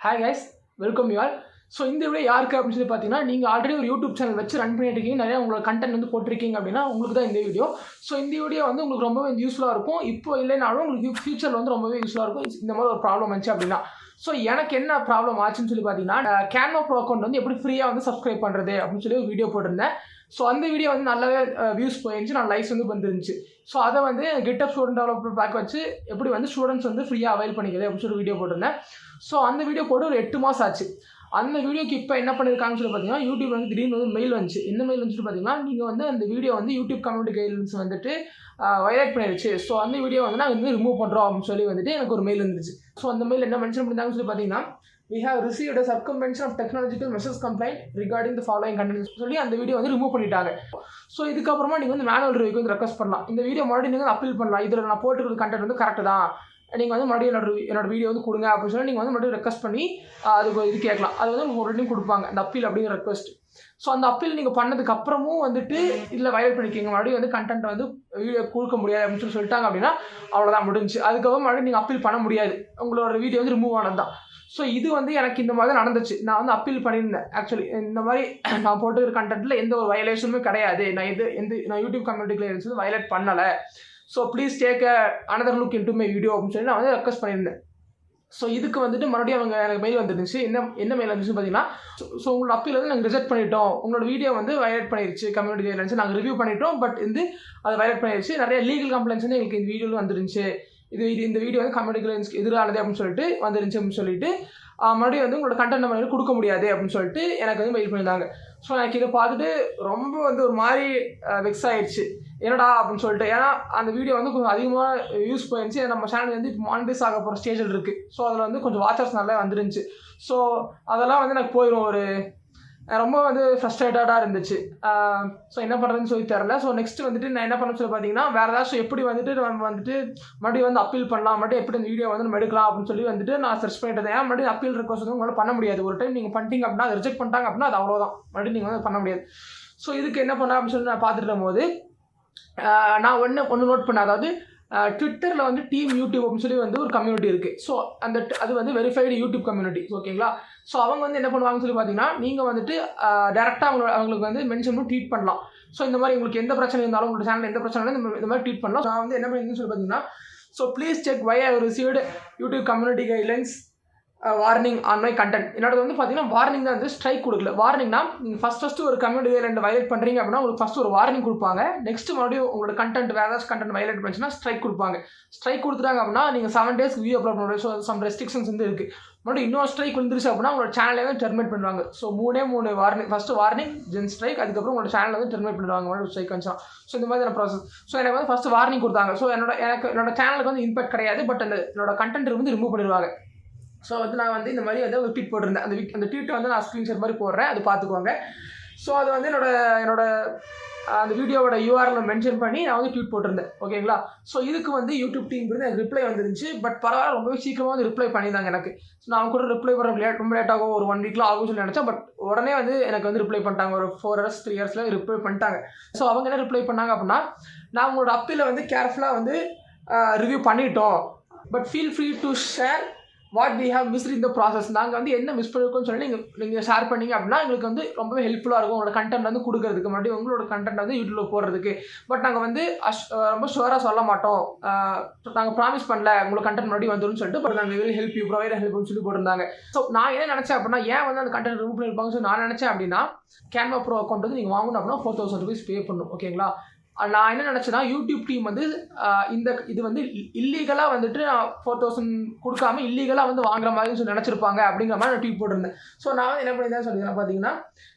Hi guys, welcome you all. So இந்த video யாருக்கு அப்படின்னு சொல்லி பார்த்தீங்கன்னா, நீங்கள் ஆல்ரெடி ஒரு யூடியூப் சேனல் வச்சு ரன் பண்ணிட்டு இருக்கீங்க, நிறையா உங்களோட கண்டென்ட் வந்து போட்டிருக்கீங்க அப்படின்னா உங்களுக்கு தான் இந்த வீடியோ. ஸோ இந்த வீடியோ வந்து உங்களுக்கு ரொம்பவே யூஸ்ஃபுல்லாக இருக்கும். இப்போ இல்லைனாலும் உங்களுக்கு ஃபியூச்சரில் வந்து ரொம்பவே யூஸ்ஃபுல்லாக இருக்கும். இந்த மாதிரி ஒரு ப்ராப்ளம் வந்துச்சு அப்படின்னா. ஸோ எனக்கு என்ன ப்ராப்ளம் ஆச்சுன்னு சொல்லி பார்த்தீங்கன்னா, கேன்வா ப்ரோ அக்கௌண்ட் வந்து எப்படி ஃப்ரீயாக வந்து சப்ஸ்கிரைப் பண்ணுறது அப்படின்னு சொல்லி ஒரு வீடியோ போட்டிருந்தேன். ஸோ அந்த வீடியோ வந்து நல்லாவே வியூஸ் போயிருந்துச்சு, நான் லைக்ஸ் வந்து வந்துருந்துச்சு. ஸோ அதை வந்து GitHub ஸ்டூடெண்ட் டெவலப்பர் பேக் வச்சு எப்படி வந்து ஸ்டூடெண்ட்ஸ் வந்து ஃப்ரீயாக அவைல் பண்ணிக்கிறது அப்படின்னு சொல்லி வீடியோ போட்டிருந்தேன். ஸோ அந்த வீடியோ போட்டு ஒரு 8 மாதம் ஆச்சு. அந்த வீடியோக்கு இப்போ என்ன பண்ணியிருக்காங்கன்னு சொல்லி பார்த்தீங்கன்னா, யூடியூப் வந்து திடீர்னு வந்து மெயில் வந்துச்சு. என்ன மெயில் வந்துச்சு பார்த்தீங்கன்னா, நீங்கள் வந்து அந்த வீடியோ வந்து யூடியூப் கம்யூனிட்டி கைட்லைன்ஸ் வந்துட்டு வயலேட் பண்ணிடுச்சு. ஸோ அந்த வீடியோ வந்து நாங்கள் வந்து ரிமூவ் பண்ணுறோம் அப்படின்னு சொல்லி வந்துட்டு எனக்கு ஒரு மெயில் வந்துச்சு. ஸோ அந்த மெயில் என்ன மென்ஷன் பண்ணியிருந்தாங்கன்னு சொல்லி பார்த்தீங்கன்னா, we have received a circumvention of technological measures complaint regarding the following content சொல்லி அந்த வீடியோ வந்து ரிமூவ் பண்ணிட்டாங்க. ஸோ இதுக்கப்புறமா நீங்கள் வந்து மேனுவல் ரிவ்யூக்கு வந்து ரெக்வஸ்ட் பண்ணலாம். இந்த வீடியோ மறுபடியும் நீங்கள் வந்து அப்பீல் பண்ணலாம். இதில் நான் போட்டுருக்க கண்டென்ட் வந்து கரெக்டு தான், நீங்கள் வந்து மறுபடியும் என்னோட வீடியோ வந்து கொடுங்க அப்படின்னு சொல்லி நீங்கள் வந்து மறுபடியும் ரெக்வஸ்ட் பண்ணி அதுக்கு இது கேட்கலாம். அது வந்து உங்களுக்கு ஒரு டைம் கொடுப்பாங்க, அந்த அப்பீல் அப்படிங்கிற ரெக்வஸ்ட். ஸோ அந்த அப்பீல் நீங்கள் பண்ணதுக்கு அப்புறமும் வந்துட்டு இதில் வயலேட் பண்ணிக்கிங்க, மறுபடியும் வந்து கண்டென்ட் வந்து வீடியோ கொடுக்க முடியாது அப்படின்னு சொல்லிட்டாங்க அப்படின்னா அவ்வளோதான் முடிஞ்சு. அதுக்கப்புறம் மறுபடியும் நீங்கள் அப்பீல் பண்ண முடியாது, உங்களோட வீடியோ வந்து ரிமூவ் ஆனது தான். ஸோ இது வந்து எனக்கு இந்த மாதிரி நடந்துச்சு. நான் வந்து அப்பீல் பண்ணியிருந்தேன். ஆக்சுவலி இந்த மாதிரி நான் போட்டுக்கிற கண்டென்ட்டில் எந்த ஒரு வயலேஷனுமே கிடையாது, நான் யூடியூப் கம்யூனிட்டி கைட்லைன்ஸ் வந்து வயலேட் பண்ணலை, so please take another look into my video அப்படின்னு சொல்லி நான் வந்து ரெக்வஸ்ட் பண்ணியிருந்தேன். ஸோ இதுக்கு வந்துட்டு மறுபடியும் அவங்க எனக்கு மெயில் வந்துருந்துச்சு. என்ன மெயில் வந்துச்சுன்னு பார்த்தீங்கன்னா, ஸோ உங்களோட அப்பீல் வந்து நாங்கள் ரிஜெக்ட் பண்ணிட்டோம், உங்களோட வீடியோ வந்து வயலேட் பண்ணிடுச்சு, கம்யூனிட்டி கைட்லைன்ஸ் நாங்கள் ரிவ்யூ பண்ணிட்டோம், பட் வந்து அதை வயலேட் பண்ணிடுச்சு, நிறைய லீகல் கம்ப்ளைண்ட்ஸ் வந்து எங்களுக்கு இந்த வீடியோவில் வந்துருந்துச்சு, இந்த வீடியோ வந்து கம்யூனிட்டி கைட்லைன்ஸ்க்கு எதிரானது அப்படின்னு சொல்லிட்டு வந்துருந்துச்சு அப்படின்னு சொல்லிட்டு மறுபடியும் வந்து உங்களோட கண்டென்ட் நம்ம வந்து கொடுக்க முடியாது அப்படின்னு சொல்லிட்டு எனக்கு வந்து மெயில் பண்ணியிருந்தாங்க. ஸோ எனக்கு இதை பார்த்துட்டு ரொம்ப வந்து ஒரு மாதிரி வெக்ஸ் ஆகிடுச்சு, என்னடா அப்படின்னு சொல்லிட்டு. ஏன்னா அந்த வீடியோ வந்து கொஞ்சம் அதிகமாக யூஸ் போயிருந்துச்சு. நம்ம சேனல் வந்து இப்போ மானிட்டைஸ் ஆக போகிற ஸ்டேஜில் இருக்குது. ஸோ அதில் வந்து கொஞ்சம் வாட்சர்ஸ் நல்லா வந்துருந்துச்சு. ஸோ அதெல்லாம் வந்து எனக்கு போயிடும், ஒரு ரொம்ப வந்து ஃப்ரஸ்ட்ரேட்டடாக இருந்துச்சு. ஸோ என்ன பண்ணுறதுன்னு சொல்லி தெரில. ஸோ நெக்ஸ்ட் வந்துட்டு நான் என்ன பண்ண சொல்லி பார்த்தீங்கன்னா, வேறு ஏதாச்சும் எப்படி வந்துட்டு நம்ம வந்துட்டு மறுபடியும் வந்து அப்பீல் பண்ணலாம், மறுபடியும் எப்படி இந்த வீடியோ வந்து நம்ம எடுக்கலாம் அப்படின்னு சொல்லி வந்துட்டு நான் சர்ச் பண்ணிட்டு இருந்தேன். மறுபடியும் அப்பீல் ரெக்வஸ்ட் வந்து உங்களால் பண்ண முடியாது. ஒரு டைம் நீங்கள் பண்ணிட்டீங்க அப்படின்னா, அதை ரிஜெக்ட் பண்ணிட்டாங்க அப்படின்னா அது அவ்வளோதான், மறுபடியும் நீங்கள் வந்து பண்ண முடியாது. ஸோ இதுக்கு என்ன பண்ண அப்படின்னு சொல்லி நான் பார்த்துட்டு இருக்கும்போது நான் ஒன்று நோட் பண்ணேன். அதாவது ட்விட்டரில் வந்து டீம் யூடியூப் அப்படின்னு சொல்லி வந்து ஒரு கம்யூனிட்டி இருக்குது. ஸோ அது வந்து வெரிஃபைடு யூடியூப் கம்யூனிட்டி, ஓகேங்களா. ஸோ அவங்க வந்து என்ன பண்ணுவாங்கன்னு சொல்லி பார்த்தீங்கன்னா, நீங்கள் வந்துட்டு டேரெக்டாக அவங்களுக்கு வந்து மென்ஷன் பண்ணி ட்வீட் பண்ணலாம். ஸோ இந்த மாதிரி உங்களுக்கு எந்த பிரச்சனை இருந்தாலும், உங்களோட சேனல் எந்த பிரச்சனை இருந்தாலும் இந்த மாதிரி ட்வீட் பண்ணலாம். நான் வந்து என்ன பண்ணிருந்தேன்னு சொல்லி பார்த்தீங்கன்னா, so please check why I received YouTube community guidelines warning on my content. என்னோட வந்து பார்த்தீங்கன்னா வார்னிங் தான், வந்து ஸ்ட்ரைக் கொடுக்கல. வார்னிங்னா நீங்கள் ஃபஸ்ட்டு ஒரு கம்யூனிட்டி கைட்லைன் வயலேட் பண்ணுறீங்க அப்படின்னா உங்களுக்கு ஃபஸ்ட்டு ஒரு வார்னிங் கொடுப்பாங்க. நெக்ஸ்ட் மறுபடியும் உங்களோட கண்டென்ட் வேறு ஏதாச்சும் கண்டென்ட் வயலேட் பண்ணிச்சுன்னா ஸ்ட்ரைக் கொடுப்பாங்க. ஸ்ட்ரைக் கொடுத்துட்டாங்க அப்படின்னா நீங்கள் 7 டேஸ்க்கு வீடியோ அப்லோட் பண்ணுறது. ஸோ சம் ரெஸ்ட்ரிக்ஷன்ஸ் வந்து இருக்குது. மறுபடியும் இன்னொரு ஸ்ட்ரைக் வந்துருச்சு அப்படின்னா உங்களோட சேனலே வந்து டெர்மினேட் பண்ணுவாங்க. ஸோ 3 வார்னிங், ஃபஸ்ட்டு வார்னிங், தென் ஸ்ட்ரைக், அதுக்கப்புறம் உங்களோட சேனல் வந்து டெர்மினேட் பண்ணுவாங்க மறுபடியும் ஸ்ட்ரைக் வந்துச்சா. ஸோ இந்த மாதிரி ப்ராசஸ். ஸோ எனக்கு வந்து ஃபஸ்ட்டு வார்னிங் கொடுத்தாங்க. ஸோ என்னோட சேனலுக்கு வந்து இம்பாக்ட் கிடையாது, பட் என்னோட கண்டென்ட் வந்து ரிமூவ் பண்ணிடுவாங்க. ஸோ வந்து நான் வந்து இந்த மாதிரி வந்து ஒரு ட்வீட் போட்டிருந்தேன். அந்த ட்வீட்டை வந்து நான் ஸ்க்ரீன்ஷாட் மாதிரி போடுறேன், அது பார்த்துக்கோங்க. ஸோ அது வந்து என்னோட அந்த வீடியோவோட URL மென்ஷன் பண்ணி நான் வந்து ட்வீட் போட்டிருந்தேன், ஓகேங்களா. ஸோ இதுக்கு வந்து யூடியூப் டீம் இருந்து எனக்கு ரிப்ளை வந்துருந்துச்சு. பட் பரவாயில்ல, ரொம்பவே சீக்கிரமாக வந்து ரிப்ளை பண்ணியிருந்தாங்க எனக்கு. ஸோ நான் அவங்க கூட ரிப்ளை பண்ணுற ரொம்ப லேட் ஆகும், ஒரு 1 வீக்கில் ஆகும்னு சொல்லி நினச்சேன். பட் உடனே வந்து எனக்கு வந்து ரிப்ளை பண்ணிட்டாங்க. ஒரு 4 hours 3 hours ரிப்ளை பண்ணிட்டாங்க. ஸோ அவங்க என்ன ரிப்ளை பண்ணாங்க அப்படின்னா, நான் உங்களோட அப்பீலை வந்து கேர்ஃபுல்லாக வந்து ரிவ்யூ பண்ணிட்டோம், but feel free to share what we have missed in the process. நாங்கள் வந்து என்ன மிஸ் பண்ணியிருக்கோம்னு சொல்லி நீங்கள் ஷேர் பண்ணிங்க அப்படின்னா எங்களுக்கு வந்து ரொம்பவே ஹெல்ப்ஃபுல்லாக இருக்கும், உங்களோட கண்டென்ட் வந்து கொடுக்கறதுக்கு, மறுபடியும் உங்களோட கண்டென்ட் வந்து யூடியூப்பில் போடுறதுக்கு. பட் நாங்கள் வந்து ரொம்ப ஷுவராக சொல்ல மாட்டோம், நாங்கள் ப்ராமிஸ் பண்ணல உங்களோட கண்டென்ட் மறுபடியும் வந்துடும் சொல்லிட்டு, பட் நாங்கள் வில் ஹெல்ப் யூ, ப்ரொவைட் ஹெல்ப்னு சொல்லி போட்டிருந்தாங்க. ஸோ நான் என்ன நினச்சேன் அப்படின்னா, ஏன் வந்து அந்த கண்டென்ட் ரிமூவ் பண்ணியிருப்பாங்க சொல்லி நான் நினச்சேன் அப்படின்னா, கேன்வா ப்ரோ அக்கௌண்ட் வந்து நீங்கள் வாங்கணும் அப்படின்னா 4000 rupees பே பண்ணணும், ஓகேங்களா. நான் என்ன நினச்சேன்னா, யூடியூப் டீம் வந்து இது வந்து இல்லீகலாக வந்துட்டு 4000 கொடுக்காம இல்லீகலாக வந்து வாங்குற மாதிரி சொல்லி நினச்சிருப்பாங்க அப்படிங்கிற மாதிரி நான் ட்வீட் போட்டிருந்தேன். ஸோ நான் வந்து என்ன பண்ணியிருந்தேன் சொல்லியிருந்தேன் பார்த்தீங்கன்னா,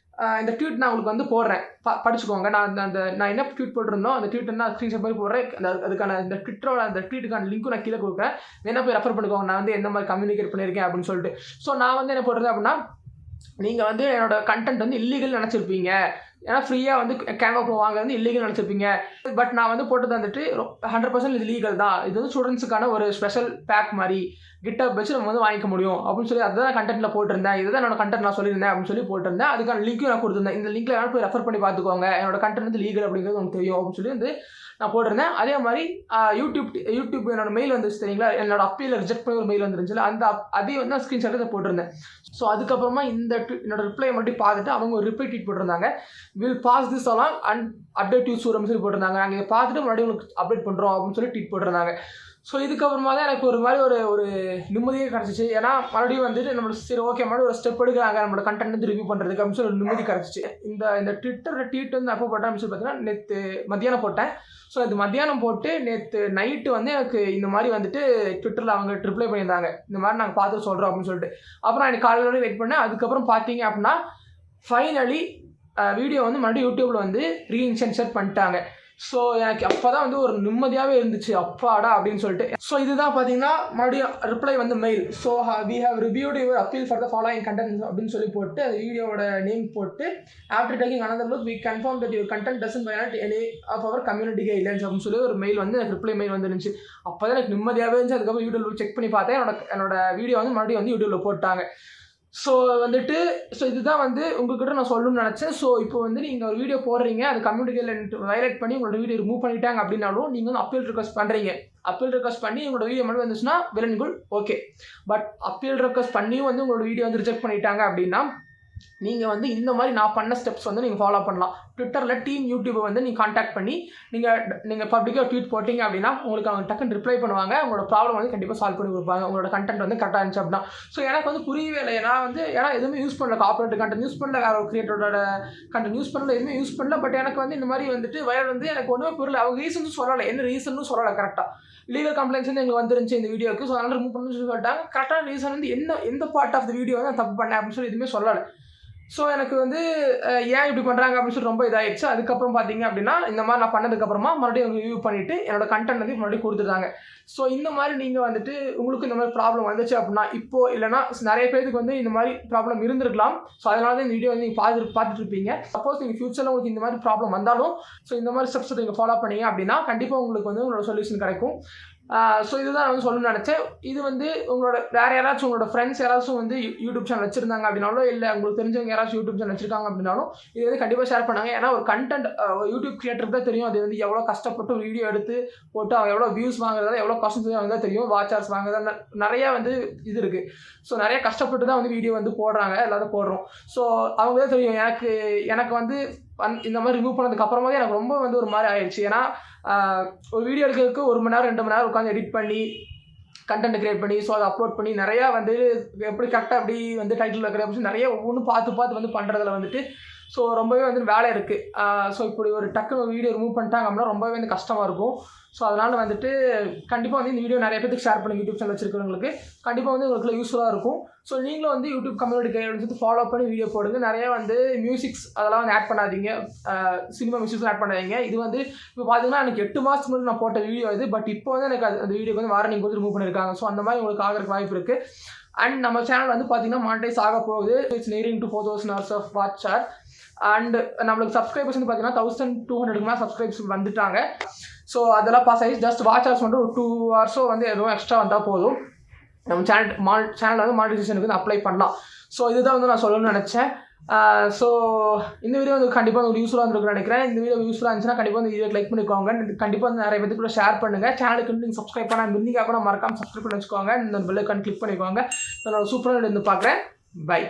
இந்த ட்வீட் நான் உங்களுக்கு வந்து போடுறேன், படிச்சுக்கோங்க. நான் என்ன ட்வீட் போட்டிருந்தோம் அந்த ட்வீட் நான் ஸ்க்ரீன்ஷாட் மாதிரி போடுறேன். அதுக்கான இந்த ட்விட்டரோட அந்த ட்வீட்டுக்கான லிங்க்கும் நான் கீழே கொடுக்குறேன், வேணா போய் ரெஃபர் பண்ணிக்கோங்க நான் வந்து எந்த மாதிரி கம்யூனிகேட் பண்ணியிருக்கேன் அப்படின்னு சொல்லிட்டு. ஸோ நான் வந்து என்ன போடுறது அப்படின்னா, நீங்கள் வந்து என்னோட கண்டென்ட் வந்து இல்லீகல் நினச்சிருப்பீங்க, ஏன்னா ஃப்ரீயாக வந்து கேன்வா ப்ரோ வாங்க வந்து இல்லீகல் நினச்சிருப்பீங்க. பட் நான் வந்து போட்டது வந்துட்டு 100% இது லீகல் தான், இது வந்து ஸ்டூடெண்ட்ஸுக்கான ஒரு ஸ்பெஷல் பேக் மாதிரி GitHub வச்சு நம்ம வந்து வாங்கிக்க முடியும் அப்படின்னு சொல்லி அதுதான் கண்டென்ட்டில் போட்டிருந்தேன். இதுதான் என்னோட கண்டென்ட் நான் சொல்லியிருந்தேன் அப்படின்னு சொல்லி போட்டிருந்தேன். அதுக்கான லிங்க்கும் நான் கொடுத்துருந்தேன். இந்த லிங்க்கில் வேணால் போய் ரெஃபர் பண்ணி பார்த்துக்கோங்க, என்னோட கண்டென்ட் வந்து லீகல் அப்படிங்கிறது உங்களுக்கு தெரியும் அப்படின்னு சொல்லி வந்து நான் போட்டிருந்தேன். அதே மாதிரி யூடியூப் என்னோட மெயில் வந்துச்சு தெரியுங்களா, என்னோட அப்பீல் ரிஜெக்ட் பண்ணி ஒரு மெயில் வந்துருந்துச்சுல, அந்த அதையும் வந்து நான் ஸ்க்ரீன்ஷாட் எடுத்து போட்டிருந்தேன். ஸோ அதுக்கப்புறமா என்னோட ரிப்ளை மட்டும் பார்த்துட்டு அவங்க ஒரு ரிப்ளை ட்வீட் போட்டிருந்தாங்க, will pass this along and update you sure சொல்லி போட்டிருந்தாங்க. நாங்கள் இதை பார்த்துட்டு மறுபடியும் உங்களுக்கு அப்டேட் பண்ணுறோம் அப்படின்னு சொல்லி ட்வீட் போட்டிருந்தாங்க. ஸோ இதுக்கப்புறமா தான் எனக்கு ஒரு மாதிரி ஒரு நிம்மதியே கிடச்சிச்சு. ஏன்னா மறுபடியும் வந்துட்டு நம்மளுக்கு சரி ஓகே மறுபடியும் ஒரு ஸ்டெப் எடுக்கிறாங்க நம்மளோட கண்டென்ட் வந்து ரிவ்யூ பண்ணுறதுக்கு அப்படின்னு சொல்லி ஒரு நிம்மதி கிடச்சிச்சு. இந்த ட்விட்டர் ட்வீட் வந்து எப்போ போட்டேன் அப்படின்னு சொல்லி பார்த்தீங்கன்னா நேற்று மத்தியானம் போட்டேன். ஸோ இது மத்தியானம் போட்டு நேற்று நைட்டு வந்து எனக்கு இந்த மாதிரி வந்துட்டு ட்விட்டரில் அவங்க ரிப்ளை பண்ணியிருந்தாங்க, இந்த மாதிரி நாங்கள் பார்த்து சொல்கிறோம் அப்படின்னு சொல்லிட்டு. அப்புறம் எனக்கு காலையில் வெயிட் பண்ணேன். அதுக்கப்புறம் பார்த்தீங்க அப்படின்னா ஃபைனலி வீடியோ வந்து மறுபடியும் யூடியூப்பில் வந்து ரீஇன்சென்சர் பண்ணிட்டாங்க. ஸோ எனக்கு அப்போ தான் வந்து ஒரு நிம்மதியாகவே இருந்துச்சு, அப்பாடா அப்படின்னு சொல்லிட்டு. ஸோ இதுதான் பார்த்தீங்கன்னா மறுபடியும் ரிப்ளை வந்து mail. So we have reviewed your appeal for the following content அப்படின்னு சொல்லி போட்டு அந்த வீடியோட நேம் போட்டு after taking another look we confirm that your content doesn't violate any of our community guidelines அப்படின்னு சொல்லி ஒரு மெயில் வந்து எனக்கு ரிப்ளை மெயில் வந்துருந்துச்சு. அப்போ தான் எனக்கு நிம்மதியாகவே இருந்துச்சு. அதுக்கப்புறம் யூடியூப்ல செக் பண்ணி பார்த்தேன், என்னோட வீடியோ வந்து மறுபடியும் வந்து யூடியூப்ல போட்டாங்க. ஸோ வந்துட்டு இதுதான் வந்து உங்ககிட்ட நான் சொல்லணும்னு நினச்சேன். ஸோ இப்போ வந்து நீங்கள் ஒரு வீடியோ போடுறீங்க, அது கம்யூனிட்டி கைட்லைன் வயலேட் பண்ணி உங்களோட வீடியோ ரிமூவ் பண்ணிட்டாங்க அப்படின்னாலும் நீங்கள் வந்து அப்பீல் ரிக்வஸ்ட் பண்ணுறீங்க. அப்பீல் ரெக்வஸ்ட் பண்ணி உங்களோட வீடியோ மட்டும் வந்துச்சுன்னா well and good, okay. But appeal request பண்ணியும் வந்து உங்களோட வீடியோ வந்து ரிஜெக்ட் பண்ணிட்டாங்க அப்படின்னா நீங்கள் வந்து இந்த மாதிரி நான் பண்ண ஸ்டெப்ஸ் வந்து நீங்கள் ஃபாலோ பண்ணலாம். ட்விட்டரில் டீம் யூடியூப்பை வந்து நீங்கள் காண்டாக்ட் பண்ணி நீங்கள் பப்ளிக்காக ட்வீட் போட்டிங்க அப்படின்னா உங்களுக்கு அவங்க டக்குன்னு ரிப்ளை பண்ணுவாங்க. உங்களோட ப்ராப்ளம் வந்து கண்டிப்பாக சால்வ் பண்ணி கொடுப்பாங்க, உங்களோட கண்டென்ட் வந்து கரெக்டாக இருந்துச்சு அப்படின்னா. ஸோ எனக்கு வந்து புரியவே இல்லை. ஏன்னா எதுவுமே யூஸ் பண்ணல, கார்பரேட் கண்டென்ட் யூஸ் பண்ணல, வேறு ஒரு கிரியேட்டரோட கண்டென்ட் யூஸ் பண்ணல, எதுவுமே யூஸ் பண்ணல. பட் எனக்கு வந்து இந்த மாதிரி வந்துட்டு வயல் வந்து எனக்கு ஒன்றுமே புரியல. அவங்க ரீசன்ஸும் சொல்லலை, என்ன ரீசனும் சொல்லலை கரெக்டாக. லீகல் கம்ப்ளைண்ட்ஸ் வந்து எங்களுக்கு வந்துருந்துச்சு இந்த வீடியோக்கு, ஸோ அதனால் ரிமூவ் பண்ணணும்னு சொல்லிட்டாங்க. கரெக்டான ரீசன் வந்து எந்த பார்ட் ஆஃப் த வீடியோ வந்து நான் தப்பு பண்ணேன் அப்படின்னு சொல்லி எதுவுமே சொல்லலை. ஸோ எனக்கு வந்து ஏன் இப்படி பண்ணுறாங்க அப்படின்னு சொல்லி ரொம்ப இதாகிடுச்சு. அதுக்கப்புறம் பார்த்தீங்க அப்படின்னா இந்த மாதிரி நான் பண்ணதுக்கப்புறமா மறுபடியும் அவங்க ரிவ்யூ பண்ணிவிட்டு என்னோட கண்டென்ட் வந்து மறுபடியும் கொடுத்துட்டாங்க. ஸோ இந்த மாதிரி நீங்கள் வந்துட்டு உங்களுக்கு இந்த மாதிரி ப்ராப்ளம் வந்துச்சு அப்படின்னா இப்போது இல்லைனா நிறைய பேருக்கு வந்து இந்த மாதிரி ப்ராப்ளம் இருந்திருக்கலாம். ஸோ அதனால தான் இந்த வீடியோ வந்து நீங்கள் பார்த்துட்டு இருப்பீங்க. சப்போஸ் நீங்கள் ஃபியூச்சரில் உங்களுக்கு இந்த மாதிரி ப்ராப்ளம் வந்தாலும் ஸோ இந்த மாதிரி ஸ்டெப்ஸை நீங்கள் ஃபாலோ பண்ணீங்க அப்படின்னா கண்டிப்பாக உங்களுக்கு வந்து உங்களோட சொல்யூஷன் கிடைக்கும். ஸோ இதுதான் நான் வந்து சொல்லணும்னு நினச்சேன். இது வந்து உங்களோட வேறு யாராச்சும் உங்களோட ஃப்ரெண்ட்ஸ் யாராச்சும் வந்து யூடியூப் சேனல் வச்சுருந்தாங்க அப்படின்னாலும், இல்லை உங்களுக்கு தெரிஞ்சவங்க யாராச்சும் யூடியூப் சேனல் வச்சுருக்காங்க அப்படின்னாலும் இது வந்து கண்டிப்பாக ஷேர் பண்ணாங்க. ஏன்னா ஒரு கண்டென்ட் யூடியூப் கிரியேட்டருக்கு தான் தெரியும் அது வந்து எவ்வளோ கஷ்டப்பட்டு ஒரு வீடியோ எடுத்து போட்டு அவங்க எவ்வளோ வியூஸ் வாங்குறதா எவ்வளோ காஸ்ட் அவங்க தான் தெரியும், வாட்ச் ஹவர்ஸ் வாங்குறதா நிறையா வந்து இது இருக்குது. ஸோ நிறைய கஷ்டப்பட்டு தான் வந்து வீடியோ வந்து போடுறாங்க, எல்லோரும் போடுறோம். ஸோ அவங்க தான் தெரியும். எனக்கு வந்து இந்த மாதிரி ரிமூவ் பண்ணதுக்கு அப்புறமா தான் எனக்கு ரொம்ப வந்து ஒரு மாதிரி ஆயிடுச்சு. ஏன்னா ஒரு வீடியோ எடுக்கிறதுக்கு 1 மணி நேரம் 2 மணி நேரம் உட்காந்து எடிட் பண்ணி கண்டென்ட் கிரியேட் பண்ணி ஸோ அதை அப்லோட் பண்ணி நிறையா வந்து எப்படி கரெக்டாக எப்படி வந்து டைட்டில் வைக்கிற அப்படின்னு நிறைய ஒவ்வொன்றும் பார்த்து வந்து பண்ணுறதுல வந்துட்டு ஸோ ரொம்பவே வந்து வேலை இருக்குது. ஸோ இப்படி ஒரு டக்குன்னு வீடியோ ரிமூவ் பண்ணிட்டாங்க அப்படின்னா ரொம்பவே வந்து கஷ்டமாக இருக்கும். ஸோ அதனால் வந்துட்டு கண்டிப்பாக வந்து இந்த வீடியோ நிறைய பேருக்கு ஷேர் பண்ணுங்கள். யூடியூப் சேனல் வச்சுருக்கிறவங்களுக்கு கண்டிப்பாக வந்து உங்களுக்கு யூஸ்ஃபுல்லாக இருக்கும். ஸோ நீங்களும் வந்து யூடியூப் கம்யூனிட்டி கைட்லைன்ஸ் வந்து ஃபாலோ பண்ணி வீடியோ போடுங்க. நிறையா வந்து மியூசிக்ஸ் அதெல்லாம் வந்து ஆட் பண்ணாதீங்க, சினிமா மியூசிக்ஸ் ஆட் பண்ணாதீங்க. இது வந்து இப்போ பார்த்தீங்கன்னா எனக்கு 8 மாதத்துக்கு முன்னாடி நான் போட்ட வீடியோ இது. பட் இப்போ வந்து எனக்கு அந்த வீடியோக்கு வந்து வார்னிங் வந்து ரிமூவ் பண்ணியிருக்காங்க. ஸோ அந்த மாதிரி உங்களுக்கு ஆகிறதுக்கு வாய்ப்பு இருக்குது. அண்ட் நம்ம சேனல் வந்து பார்த்தீங்கன்னா மானிட்டைஸ் ஆக போகுது. It's nearing to 4000 hours of watch hour. And நம்மளுக்கு சப்ஸ்கிரைபர்ஸ் வந்து பார்த்தீங்கன்னா 1200 மேலே சப்ஸ்கிரைபர்ஸ் வந்துட்டாங்க. ஸோ அதெல்லாம் பாஸ் ஆகிடுச்சு. ஜஸ்ட் வாட்ச் ஹவர்ஸ் வந்து ஒரு 2 hours வந்து எதுவும் எக்ஸ்ட்ரா வந்தால் போதும், நம்ம சேனல் வந்து மானிட்டைசேஷனுக்கு வந்து அப்ளை பண்ணலாம். ஸோ இதுதான் வந்து நான் சொல்லணும்னு நினச்சேன். ஸோ இந்த வீடியோ வந்து கண்டிப்பாக உங்களுக்கு யூஸ்ஃபுல்லாக இருந்திருக்குன்னு நினைக்கிறேன். இந்த வீடியோ யூஸ்ஃபுல்லாக இருந்துச்சுன்னா கண்டிப்பாக இந்த வீடியோ லைக் பண்ணிக்கோங்க. கண்டிப்பாக வந்து நிறைய பேருக்கு கூட ஷேர் பண்ணுங்கள். சேனலுக்கு நீங்கள் சப்ஸ்கிரைப் பண்ணால் மின்னிக்காக கூட மறக்காமல் சப்ஸ்கிரைப் பண்ணி வச்சுக்கோங்க. இந்த பெல் ஐக்கான் கிளிக் பண்ணிக்கோங்க. என்னோட சூப்பராக இருந்து பார்க்குறேன். பை.